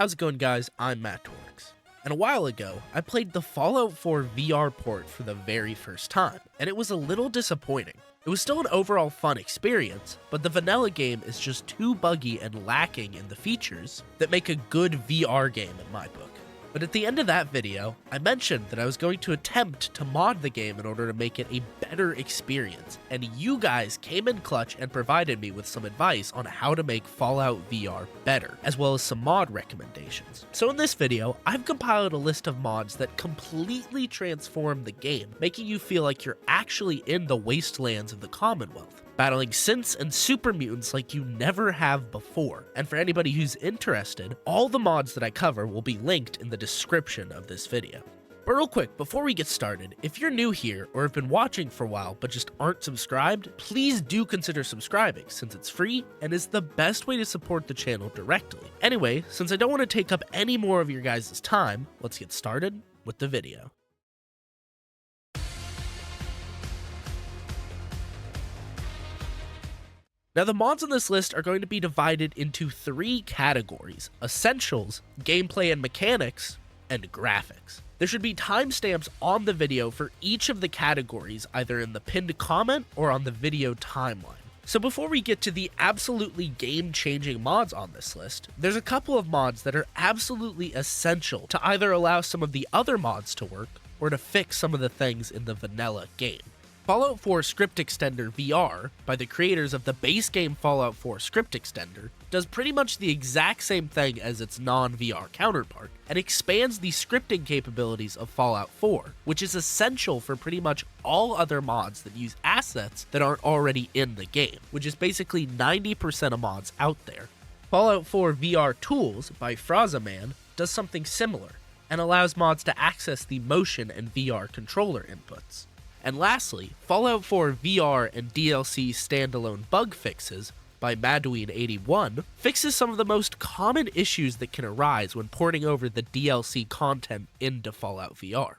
How's it going, guys? I'm Matt Torx. And a while ago, I played the Fallout 4 VR port for the very first time, and it was a little disappointing. It was still an overall fun experience, but the vanilla game is just too buggy and lacking in the features that make a good VR game in my book. But at the end of that video, I mentioned that I was going to attempt to mod the game in order to make it a better experience, and you guys came in clutch and provided me with some advice on how to make Fallout VR better, as well as some mod recommendations. So in this video, I've compiled a list of mods that completely transform the game, making you feel like you're actually in the wastelands of the Commonwealth, battling synths and super mutants like you never have before. And for anybody who's interested, all the mods that I cover will be linked in the description of this video. But real quick, before we get started, if you're new here or have been watching for a while but just aren't subscribed, please do consider subscribing since it's free and is the best way to support the channel directly. Anyway, since I don't want to take up any more of your guys' time, let's get started with the video. Now, the mods on this list are going to be divided into three categories: essentials, gameplay and mechanics, and graphics. There should be timestamps on the video for each of the categories, either in the pinned comment or on the video timeline. So before we get to the absolutely game-changing mods on this list, there's a couple of mods that are absolutely essential to either allow some of the other mods to work or to fix some of the things in the vanilla game. Fallout 4 Script Extender VR, by the creators of the base game Fallout 4 Script Extender, does pretty much the exact same thing as its non-VR counterpart, and expands the scripting capabilities of Fallout 4, which is essential for pretty much all other mods that use assets that aren't already in the game, which is basically 90% of mods out there. Fallout 4 VR Tools, by FRIK, does something similar, and allows mods to access the motion and VR controller inputs. And lastly, Fallout 4 VR and DLC standalone bug fixes by Madween81 fixes some of the most common issues that can arise when porting over the DLC content into Fallout VR.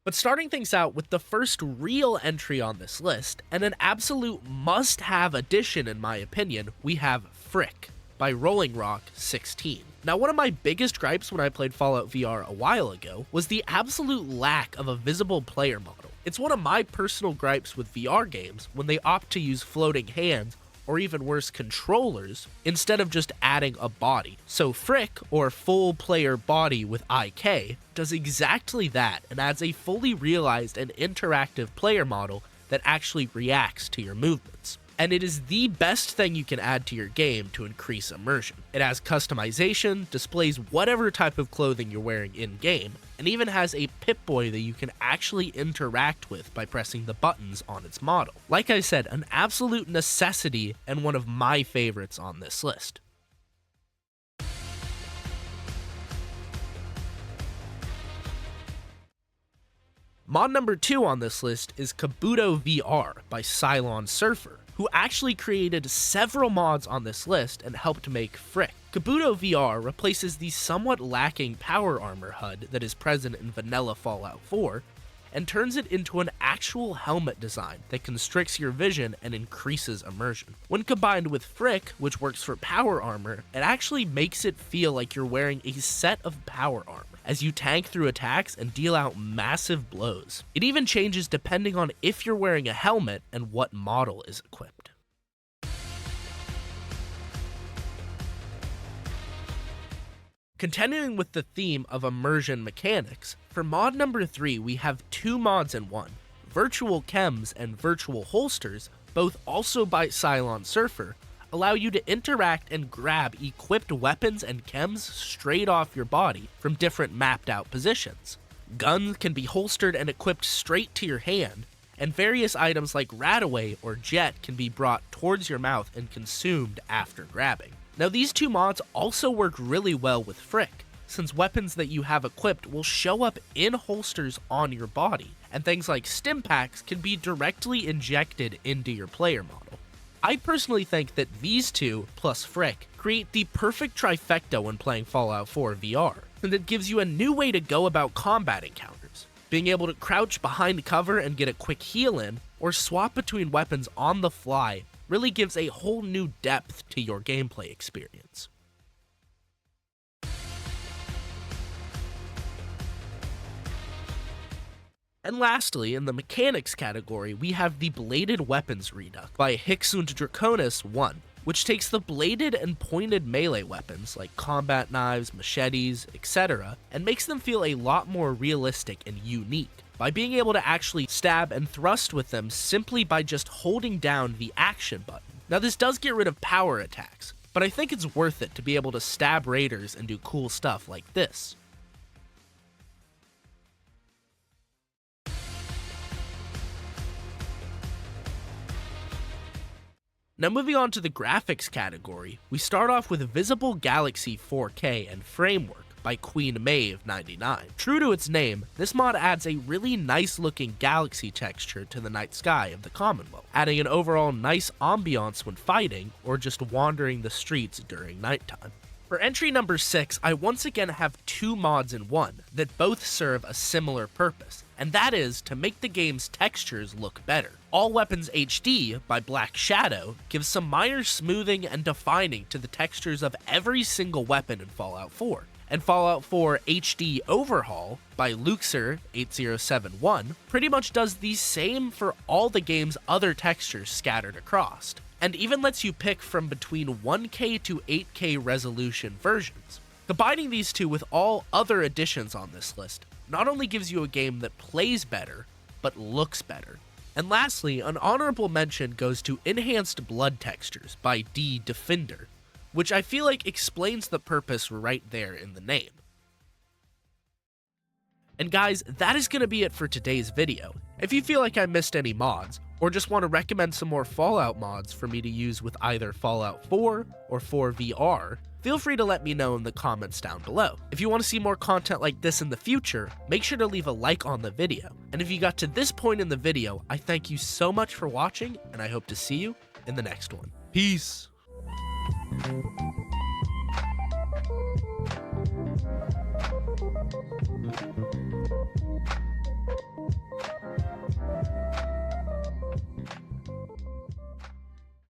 But starting things out with the first real entry on this list, and an absolute must-have addition in my opinion, we have FRIK by Rolling Rock 16. Now, one of my biggest gripes when I played Fallout VR a while ago was the absolute lack of a visible player model. It's one of my personal gripes with VR games when they opt to use floating hands, or even worse, controllers, instead of just adding a body. So FRIK, or Full Player Body with IK, does exactly that and adds a fully realized and interactive player model that actually reacts to your movements. And it is the best thing you can add to your game to increase immersion. It has customization, displays whatever type of clothing you're wearing in-game, and even has a Pip-Boy that you can actually interact with by pressing the buttons on its model. Like I said, an absolute necessity and one of my favorites on this list. Mod number 2 on this list is Kabuto VR by Cylon Surfer, who actually created several mods on this list and helped make FRIK. Kabuto VR replaces the somewhat lacking power armor HUD that is present in vanilla Fallout 4, and turns it into an actual helmet design that constricts your vision and increases immersion. When combined with FRIK, which works for power armor, it actually makes it feel like you're wearing a set of power armor as you tank through attacks and deal out massive blows. It even changes depending on if you're wearing a helmet and what model is equipped. Continuing with the theme of immersion mechanics, for mod number 3 we have two mods in one: Virtual Chems and Virtual Holsters, both also by Cylon Surfer, allow you to interact and grab equipped weapons and chems straight off your body from different mapped out positions. Guns can be holstered and equipped straight to your hand, and various items like Radaway or Jet can be brought towards your mouth and consumed after grabbing. Now, these two mods also work really well with FRIK, since weapons that you have equipped will show up in holsters on your body, and things like stim packs can be directly injected into your player model. I personally think that these two, plus FRIK, create the perfect trifecta when playing Fallout 4 VR, and it gives you a new way to go about combat encounters. Being able to crouch behind cover and get a quick heal in, or swap between weapons on the fly really gives a whole new depth to your gameplay experience. And lastly, in the mechanics category, we have the Bladed Weapons Redux by Hixund Draconis 1, which takes the bladed and pointed melee weapons like combat knives, machetes, etc., and makes them feel a lot more realistic and unique by being able to actually stab and thrust with them simply by just holding down the action button. Now this does get rid of power attacks, but I think it's worth it to be able to stab raiders and do cool stuff like this. Now moving on to the graphics category, we start off with Visible Galaxy 4K and Framework by Queen Maeve 99. True to its name, this mod adds a really nice looking galaxy texture to the night sky of the Commonwealth, adding an overall nice ambiance when fighting or just wandering the streets during nighttime. For entry number 6, I once again have two mods in one that both serve a similar purpose, and that is to make the game's textures look better. All Weapons HD by Black Shadow gives some minor smoothing and defining to the textures of every single weapon in Fallout 4. And Fallout 4 HD Overhaul by Luxor8071 pretty much does the same for all the game's other textures scattered across, and even lets you pick from between 1K to 8K resolution versions. Combining these two with all other additions on this list not only gives you a game that plays better, but looks better. And lastly, an honorable mention goes to Enhanced Blood Textures by D Defender, which I feel like explains the purpose right there in the name. And guys, that is going to be it for today's video. If you feel like I missed any mods, or just want to recommend some more Fallout mods for me to use with either Fallout 4 or 4 VR, feel free to let me know in the comments down below. If you want to see more content like this in the future, make sure to leave a like on the video. And if you got to this point in the video, I thank you so much for watching, and I hope to see you in the next one. Peace!